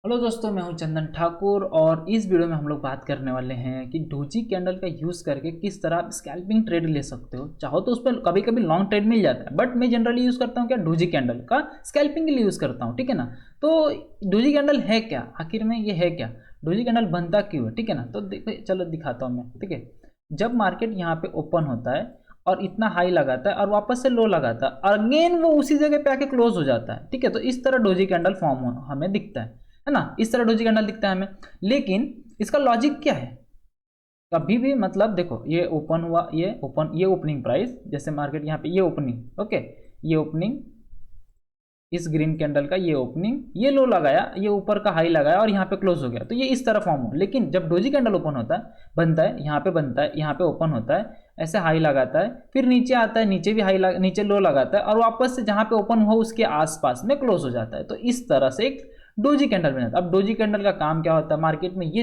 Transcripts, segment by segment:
Hello दोस्तों, मैं हूं चंदन ठाकुर और इस वीडियो में हम लोग बात करने वाले हैं कि डोजी कैंडल का यूज़ करके किस तरह आप स्कैल्पिंग ट्रेड ले सकते हो। चाहो तो उस पर कभी कभी लॉन्ग ट्रेड मिल जाता है, बट मैं जनरली यूज़ करता हूँ क्या, डोजी कैंडल का स्कैल्पिंग के लिए यूज़ करता हूँ। ठीक है ना। तो डोजी कैंडल है क्या, आखिर में ये है क्या, डोजी कैंडल बनता क्यों है। ठीक है ना। तो देखो, चलो दिखाता हूँ मैं। ठीक है, जब मार्केट यहाँ पे ओपन होता है और इतना हाई लगाता है और वापस से लो लगाता है, अगेन वो उसी जगह पे आके क्लोज हो जाता है। ठीक है, तो इस तरह डोजी कैंडल फॉर्म हमें दिखता है ना। इस तरह डोजी कैंडल दिखता है हमें। लेकिन इसका लॉजिक क्या है, कभी भी मतलब देखो, ये ओपन हुआ, ये ओपनिंग प्राइस, जैसे मार्केट यहाँ पे ये ओपनिंग, ओके, ये ओपनिंग, इस ग्रीन कैंडल का ये ओपनिंग, ये लो लगाया, ये ऊपर का हाई लगाया और यहाँ पे क्लोज हो गया, तो ये इस तरह फॉर्म हो। लेकिन जब डोजी कैंडल ओपन होता है, बनता है, यहाँ पे बनता है, यहाँ पे ओपन होता है, ऐसे हाई लगाता है, फिर नीचे आता है, नीचे भी नीचे लो लगाता है और वापस से जहाँ पे ओपन हुआ उसके आसपास में क्लोज हो जाता है। तो इस तरह से एक डोजी कैंडल बन जाता है। अब डोजी कैंडल का काम क्या होता है, मार्केट में ये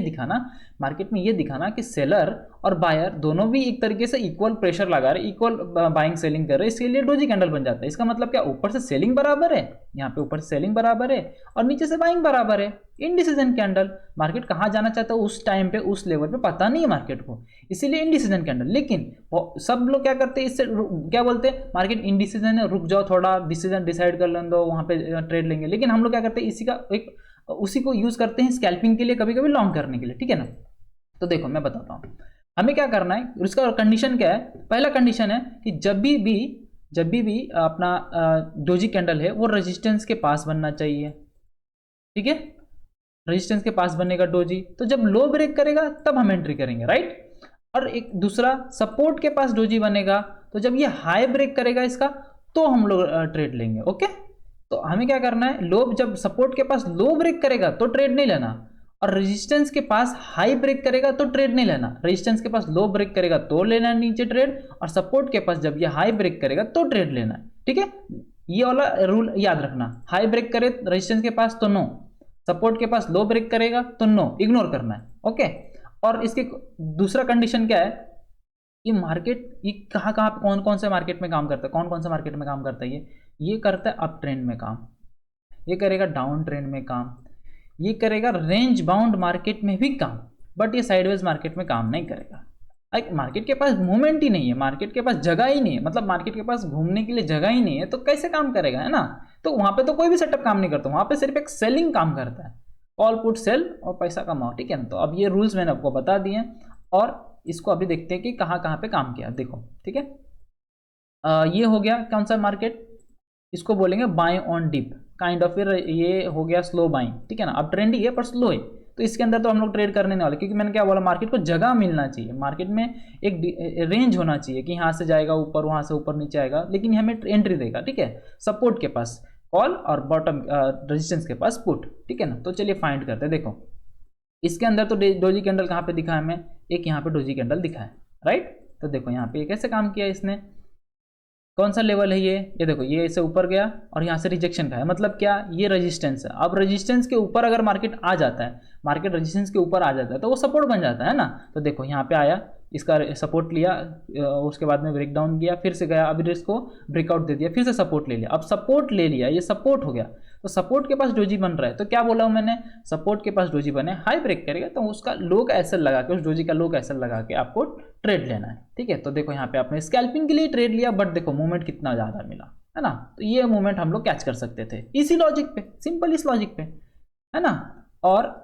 दिखाना कि सेलर और बायर दोनों भी एक तरीके से इक्वल प्रेशर लगा रहे, इक्वल बाइंग सेलिंग कर रहे हैं, इसके लिए डोजी कैंडल बन जाता है। इसका मतलब क्या, ऊपर से सेलिंग बराबर है, यहाँ पे ऊपर से सेलिंग बराबर है और नीचे से बाइंग बराबर है। इनडिसीजन कैंडल, मार्केट कहाँ जाना चाहता है उस टाइम पे, उस लेवल पे पता नहीं है मार्केट को, इसीलिए इनडिसीजन कैंडल। लेकिन सब लोग क्या करते हैं, इससे क्या बोलते हैं, मार्केट इनडिसीजन है, रुक जाओ थोड़ा, डिसीजन डिसाइड कर लें दो, वहाँ पे ट्रेड लेंगे। लेकिन हम लोग क्या करते हैं, उसी को यूज करते हैं स्कैल्पिंग के लिए, कभी कभी लॉन्ग करने के लिए। ठीक है ना। तो देखो मैं बताता हूँ हमें क्या करना है, उसका कंडीशन क्या है। पहला कंडीशन है कि जब भी अपना डोजी कैंडल है वो रेजिस्टेंस के पास बनना चाहिए। ठीक है, रेजिस्टेंस के पास बनेगा डोजी, तो जब लो ब्रेक करेगा तब हम एंट्री करेंगे, राइट। और एक दूसरा, सपोर्ट के पास डोजी बनेगा, तो जब ये हाई ब्रेक करेगा इसका, तो हम लोग ट्रेड लेंगे। ओके, तो हमें क्या करना है, जब सपोर्ट के पास लो ब्रेक करेगा तो ट्रेड नहीं लेना, और रेजिस्टेंस के पास हाई ब्रेक करेगा तो ट्रेड नहीं लेना। रेजिस्टेंस के पास लो ब्रेक करेगा तो लेना है नीचे ट्रेड, और सपोर्ट के पास जब ये हाई ब्रेक करेगा तो ट्रेड लेना है। ठीक है, ये वाला रूल याद रखना, हाई ब्रेक करे रेजिस्टेंस के पास तो नो, सपोर्ट के पास लो ब्रेक करेगा तो नो, इग्नोर करना है। ओके, और इसके दूसरा कंडीशन क्या है, ये मार्केट ये कहाँ कहाँ कौन कौन से मार्केट में काम करता है, कौन कौन से मार्केट में काम करता है, ये करता है अप ट्रेंड में काम, ये करेगा डाउन ट्रेंड में काम, ये करेगा रेंज बाउंड मार्केट में भी काम, बट ये साइडवेज मार्केट में काम नहीं करेगा। मार्केट के पास मूवमेंट ही नहीं है, मार्केट के पास जगह ही नहीं है, मतलब मार्केट के पास घूमने के लिए जगह ही नहीं है, तो कैसे काम करेगा, है ना। तो वहां पे तो कोई भी सेटअप काम नहीं करता, वहां पे सिर्फ एक सेलिंग काम करता है, कॉल पुट सेल और पैसा कमाओ। ठीक है ना। तो अब ये रूल्स मैंने आपको बता दिए और इसको अभी देखते हैं कि कहाँ कहाँ पे काम किया। देखो ठीक है, ये हो गया कौन सा मार्केट, इसको बोलेंगे buy on dip kind of, फिर ये हो गया स्लो बाइंग। ठीक है ना, अब ट्रेंड ही है पर स्लो है, तो इसके अंदर तो हम लोग ट्रेड करने नहीं वाले, क्योंकि मैंने क्या बोला, मार्केट को जगह मिलना चाहिए, मार्केट में एक रेंज होना चाहिए कि यहाँ से जाएगा ऊपर, वहाँ से ऊपर नीचे आएगा, लेकिन हमें एंट्री देगा। ठीक है, सपोर्ट के पास कॉल और बॉटम रेजिस्टेंस के पास पुट। ठीक है ना। तो चलिए फाइंड करते हैं। देखो इसके अंदर तो डोजी कैंडल कहाँ पे दिखा है हमें, एक यहाँ पे डोजी कैंडल दिखा है, राइट। तो देखो यहाँ पे कैसे काम किया इसने, कौन सा लेवल है ये देखो, ये इसे ऊपर गया और यहाँ से रिजेक्शन का है, मतलब क्या, ये रेजिस्टेंस है। अब रेजिस्टेंस के ऊपर अगर मार्केट आ जाता है, मार्केट रेजिस्टेंस के ऊपर आ जाता है तो वो सपोर्ट बन जाता है ना। तो देखो यहाँ पे आया, इसका सपोर्ट लिया, उसके बाद में ब्रेक डाउन किया, फिर से गया, अभी इसको ब्रेकआउट दे दिया, फिर से सपोर्ट ले लिया। अब सपोर्ट ले लिया, ये सपोर्ट हो गया, तो सपोर्ट के पास डोजी बन रहा है, तो क्या बोला हूँ मैंने, सपोर्ट के पास डोजी बने, हाई ब्रेक करेगा तो उसका लो का एसएल लगा के, उस डोजी का लो का एसएल लगा के आपको ट्रेड लेना है। ठीक है, तो देखो यहाँ पे आपने स्कैल्पिंग के लिए ट्रेड लिया, बट देखो मूवमेंट कितना ज़्यादा मिला, है ना। तो ये मूवमेंट हम लोग कैच कर सकते थे इसी लॉजिक पे, सिंपल इस लॉजिक पे, है ना। और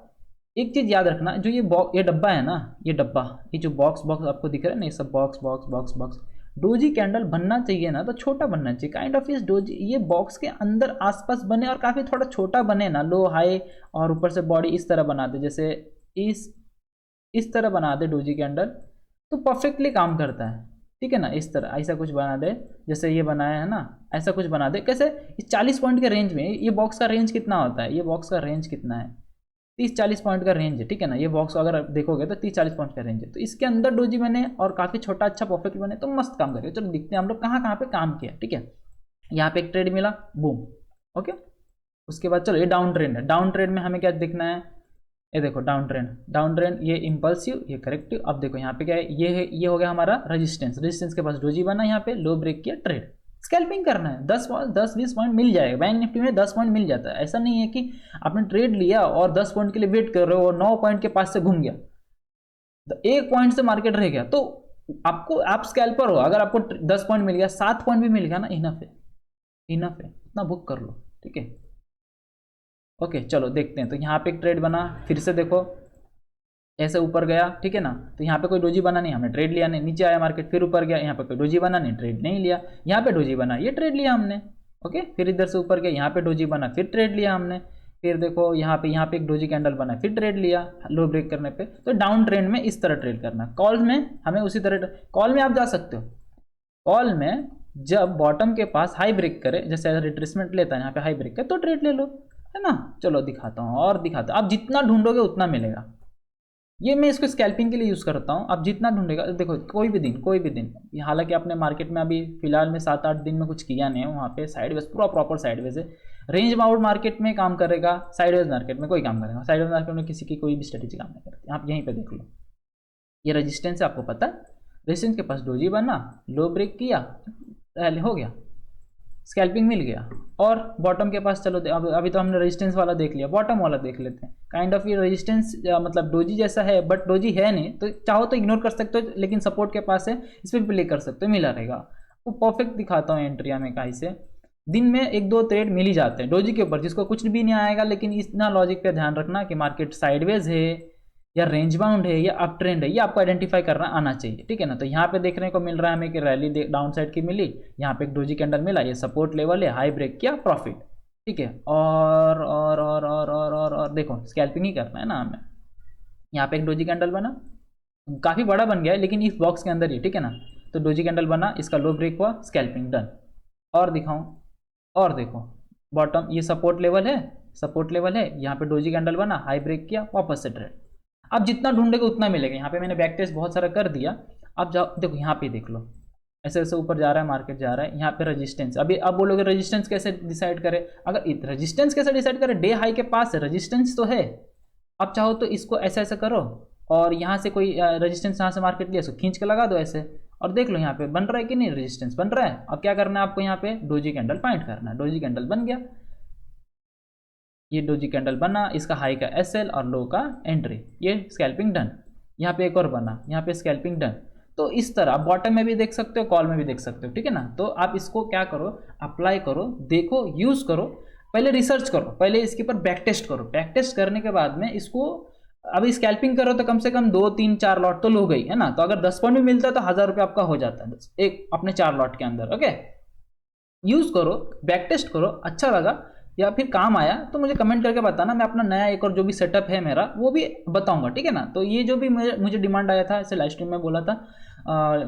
एक चीज याद रखना, जो ये डब्बा है ना, ये डब्बा, ये जो बॉक्स आपको दिख रहा है ना, ये सब box box box box, doji candle बनना चाहिए ना तो छोटा बनना चाहिए, काइंड ऑफ इस डोजी, ये बॉक्स के अंदर आसपास बने और काफी थोड़ा छोटा बने ना, लो हाई और ऊपर से बॉडी इस तरह बना दे, जैसे इस तरह बना दे डोजी कैंडल, तो परफेक्टली काम करता है। ठीक है ना, इस तरह ऐसा कुछ बना दे, जैसे ये बनाया है ना, ऐसा कुछ बना दे। कैसे, इस 40 पॉइंट के रेंज में, ये बॉक्स का रेंज कितना होता है, ये बॉक्स का रेंज कितना है, 30-40 पॉइंट का रेंज है। ठीक है ना, ये बॉक्स अगर आप देखोगे तो 30-40 पॉइंट का रेंज है, तो इसके अंदर डोजी बने और काफी छोटा अच्छा परफेक्ट बने तो मस्त काम करेगा। चलो दिखते हैं हम लोग कहाँ कहाँ पे काम किया। ठीक है, यहाँ पे एक ट्रेड मिला, बूम, ओके। उसके बाद चलो ये डाउन ट्रेंड है, डाउन ट्रेंड में हमें क्या देखना है, ये देखो डाउन ट्रेंड, ये इंपल्सिव, ये करेक्टिव। अब देखो यहाँ पे क्या है, ये हो गया हमारा रेजिस्टेंस के पास डोजी बना, यहाँ पे लो ब्रेक किया, ट्रेड। स्कैल्पिंग करना है, 10-20 पॉइंट मिल जाएगा। बैंक निफ्टी में 10 पॉइंट मिल जाता है। ऐसा नहीं है कि आपने ट्रेड लिया और 10 पॉइंट के लिए वेट कर रहे हो और 9 पॉइंट के पास से घूम गया, तो 1 पॉइंट से मार्केट रह गया, तो आपको, आप स्कैल्पर हो, अगर आपको 10 पॉइंट मिल गया, 7 पॉइंट भी मिल गया ना, इनफ है, इनफ है, इतना बुक कर लो, ठीक है। ओके चलो देखते हैं। तो यहाँ पे एक ट्रेड बना, फिर से देखो ऐसे ऊपर गया, ठीक है ना, तो यहाँ पे कोई डोजी बना नहीं, हमने ट्रेड लिया नहीं। नीचे आया मार्केट, फिर ऊपर गया, यहाँ पे कोई डोजी बना नहीं, ट्रेड नहीं लिया। यहाँ पे डोजी बना, ये ट्रेड लिया हमने। ओके, फिर इधर से ऊपर गया, यहाँ पे डोजी बना, फिर ट्रेड लिया हमने। फिर देखो यहाँ पे एक डोजी कैंडल बना, फिर ट्रेड लिया लो ब्रेक करने पे। तो डाउन ट्रेंड में इस तरह ट्रेड करना। कॉल में हमें उसी तरह, कॉल में आप जा सकते हो। कॉल में जब बॉटम के पास हाई ब्रेक करे, जैसे रिट्रेसमेंट लेता है यहाँ पे हाई ब्रेक करे, तो ट्रेड ले लो, है ना। चलो दिखाता हूँ और दिखाता हूँ। आप जितना ढूंढोगे उतना मिलेगा। ये मैं इसको स्कैल्पिंग के लिए यूज़ करता हूँ। आप जितना ढूंढेगा, देखो कोई भी दिन, हालांकि आपने मार्केट में अभी फिलहाल में 7-8 दिन में कुछ किया नहीं है, वहाँ पे साइडवेज, पूरा प्रॉपर साइडवेज है। रेंज बाउंड मार्केट में काम करेगा, साइडवेज मार्केट में कोई काम करेगा। साइडवेज मार्केट में किसी की कोई भी स्ट्रेटेजी काम नहीं करती। आप यहीं पे देख लो, ये रेजिस्टेंस है, आपको पता है। रेजिस्टेंस के पास डोजी बना, लो ब्रेक किया, हो गया, स्कैल्पिंग मिल गया। और बॉटम के पास चलो, अभी तो हमने रेजिस्टेंस वाला देख लिया, बॉटम वाला देख लेते हैं। काइंड ऑफ ये रेजिस्टेंस मतलब डोजी जैसा है, बट डोजी है नहीं, तो चाहो तो इग्नोर कर सकते हो, लेकिन सपोर्ट के पास है, इस पर प्ले कर सकते हो, मिला रहेगा। वो परफेक्ट दिखाता हूँ एंट्री में कहीं से। दिन में 1-2 ट्रेड मिल ही जाते हैं डोजी के ऊपर, जिसको कुछ भी नहीं आएगा, लेकिन इतना लॉजिक पे ध्यान रखना कि मार्केट साइडवेज है या रेंज बाउंड है या अप ट्रेंड है, ये आपको आइडेंटिफाई करना आना चाहिए, ठीक है ना। तो यहाँ पे देखने को मिल रहा है हमें कि रैली डाउन साइड की मिली, यहाँ पे एक डोजी कैंडल मिला, ये सपोर्ट लेवल है, हाई ब्रेक किया, प्रॉफिट, ठीक है। और देखो स्कैल्पिंग ही करना है ना हमें। यहाँ पे एक डोजी कैंडल बना, काफ़ी बड़ा बन गया है, लेकिन इस बॉक्स के अंदर ही, ठीक है ना। तो डोजी कैंडल बना, इसका लो ब्रेक हुआ, स्कैल्पिंग डन। और दिखाऊं, और देखो बॉटम, ये सपोर्ट लेवल है, यहाँ पे डोजी कैंडल बना, हाई ब्रेक किया, वापस से ट्रेड। आप जितना ढूंढेगे उतना मिलेगा। यहाँ पे मैंने बैक टेस्ट बहुत सारा कर दिया। आप जाओ, देखो यहाँ पे देख लो, ऐसे ऐसे ऊपर जा रहा है, मार्केट जा रहा है। यहाँ पे रेजिस्टेंस, अभी आप बोलोगे रेजिस्टेंस कैसे डिसाइड करें, अगर रेजिस्टेंस कैसे डिसाइड करें, डे हाई के पास रेजिस्टेंस तो है। आप चाहो तो इसको ऐसे ऐसे करो, और यहाँ से कोई रेजिस्टेंस यहाँ से मार्केट लिया, इसको खींच के लगा दो ऐसे, और देख लो यहाँ पे बन रहा है कि नहीं, रेजिस्टेंस बन रहा है। अब क्या करना है आपको, यहाँ पे डोजी कैंडल फाइंड करना है। डोजी कैंडल बन गया, ये डोजी कैंडल बना, इसका हाई का एसएल और लो का एंट्री, ये स्कैल्पिंग डन। यहाँ पे एक और बना, यहाँ पे स्कैल्पिंग डन। तो इस तरह आप बॉटम में भी देख सकते हो, कॉल में भी देख सकते हो, ठीक है ना। तो आप इसको क्या करो, अप्लाई करो, देखो, यूज़ करो, पहले रिसर्च करो, पहले इसके ऊपर बैक टेस्ट करो। बैक टेस्ट करने के बाद में इसको, अभी स्कैल्पिंग करो तो कम से कम 2-3-4 लॉट तो लो गई, है ना। तो अगर 10 पॉइंट भी मिलता है तो 1000 रुपये आपका हो जाता है एक अपने 4 लॉट के अंदर। ओके, यूज़ करो, बैक टेस्ट करो, अच्छा लगा या फिर काम आया तो मुझे कमेंट करके बताना। मैं अपना नया एक और जो भी सेटअप है मेरा, वो भी बताऊंगा, ठीक है ना। तो ये जो भी मुझे डिमांड आया था, ऐसे लाइव स्ट्रीम में बोला था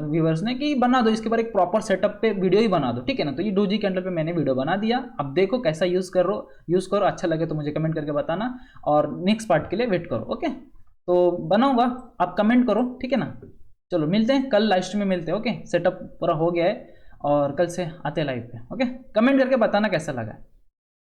व्यूवर्स ने कि बना दो इसके ऊपर एक प्रॉपर सेटअप पे वीडियो ही बना दो, ठीक है ना। तो ये डोजी कैंडल पे मैंने वीडियो बना दिया। अब देखो कैसा यूज़ करो, अच्छा लगे तो मुझे कमेंट करके बताना, और नेक्स्ट पार्ट के लिए वेट करो। ओके, तो बनाऊंगा, आप कमेंट करो, ठीक है ना। चलो मिलते हैं कल लाइव स्ट्रीम में, मिलते हैं। ओके, सेटअप पूरा हो गया है और कल से आते लाइव पे। ओके, कमेंट करके बताना कैसा लगा।